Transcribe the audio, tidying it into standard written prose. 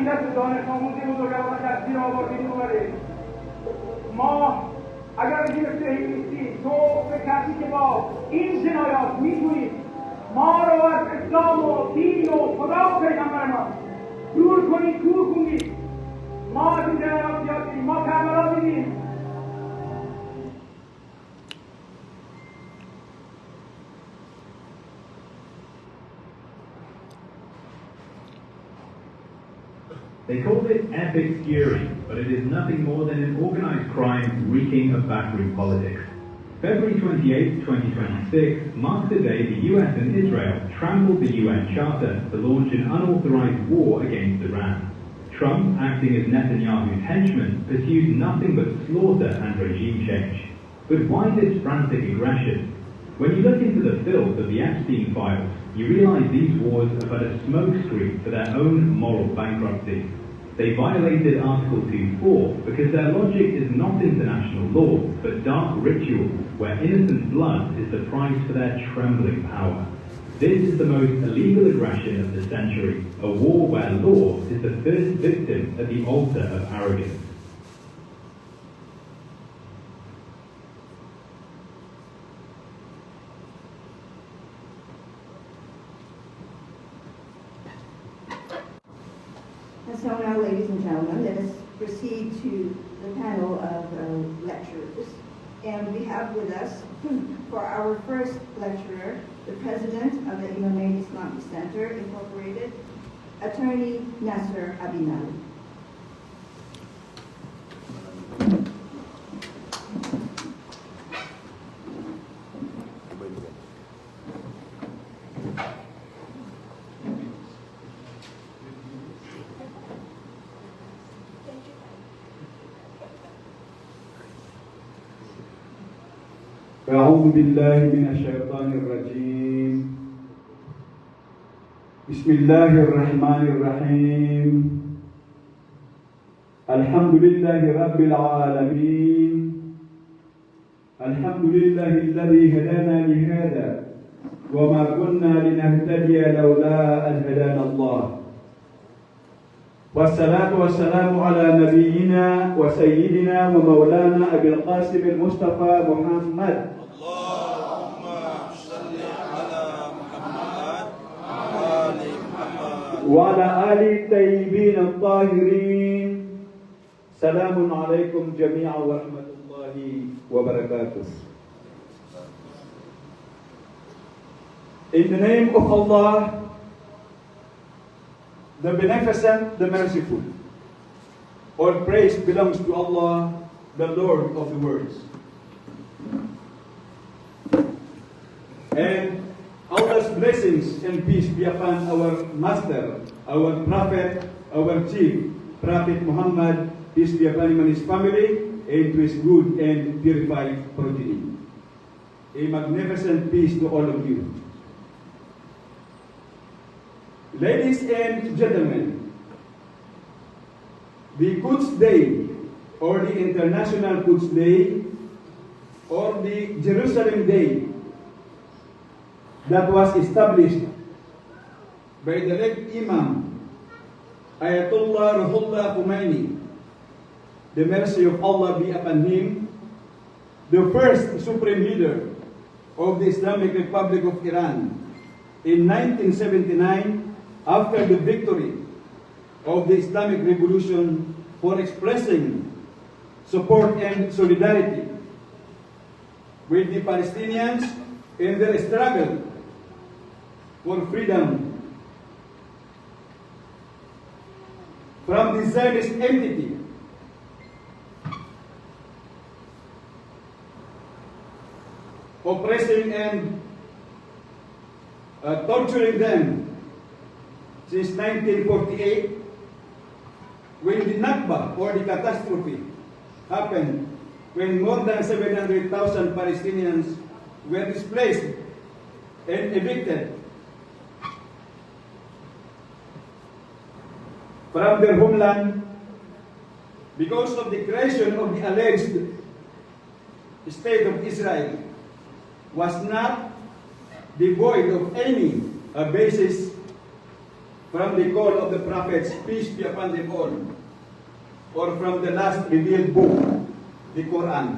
دست دانش آموزی بزرگوار و دستی آوردین اومده. ما اگر گرفته‌ای نیستیم، تو به کسی که با این جنایات می‌گویی ما رو از اسلام و دین و خدا و پیغمبر ما دور کنید، دور کنید. ما از این جنایات زیاد دیدیم، ما کربلا دیدیم. They called it epic fury, but it is nothing more than an organized crime reeking of backroom politics. February 28, 2026 marks the day the US and Israel trampled the UN Charter to launch an unauthorized war against Iran. Trump, acting as Netanyahu's henchman, pursues nothing but slaughter and regime change. But why this frantic aggression? When you look into the filth of the Epstein files, you realize these wars are but a smokescreen for their own moral bankruptcy. They violated Article 2.4 because their logic is not international law, but dark ritual, where innocent blood is the price for their trembling power. This is the most illegal aggression of the century, a war where law is the first victim at the altar of arrogance. And so now, ladies and gentlemen, let us proceed to the panel of lecturers. And we have with us, for our first lecturer, the president of the Imamain Islamic Center, Incorporated, Attorney Nasser Abinal. أعوذ بالله من الشيطان الرجيم. بسم الله الرحمن الرحيم. الحمد لله رب العالمين. الحمد لله الذي هدانا لهذا وما كنا لنهتدي لولا أن هدانا الله. والصلاة والسلام على نبينا وسيدنا ومولانا أبي القاسم المصطفى محمد. اللهم صل على محمد وآل محمد وعلى آل الطيبين الطاهرين. سلام عليكم جميعا ورحمة الله وبركاته. In the name of Allah, the Beneficent, the Merciful. All praise belongs to Allah, the Lord of the worlds. And Allah's blessings and peace be upon our Master, our Prophet, our Chief, Prophet Muhammad, peace be upon him and his family, and to his good and purified progeny. A magnificent peace to all of you. Ladies and gentlemen, the Quds Day, or the International Quds Day, or the Jerusalem Day, that was established by the late Imam Ayatollah Ruhollah Khomeini, the mercy of Allah be upon him, the first supreme leader of the Islamic Republic of Iran in 1979, after the victory of the Islamic Revolution, for expressing support and solidarity with the Palestinians in their struggle for freedom from the Zionist entity. Oppressing and torturing them since 1948, when the Nakba, or the catastrophe, happened, when more than 700,000 Palestinians were displaced and evicted from their homeland because of the creation of the alleged State of Israel was not devoid of any basis from the call of the prophets, peace be upon them all, or from the last revealed book, the Quran.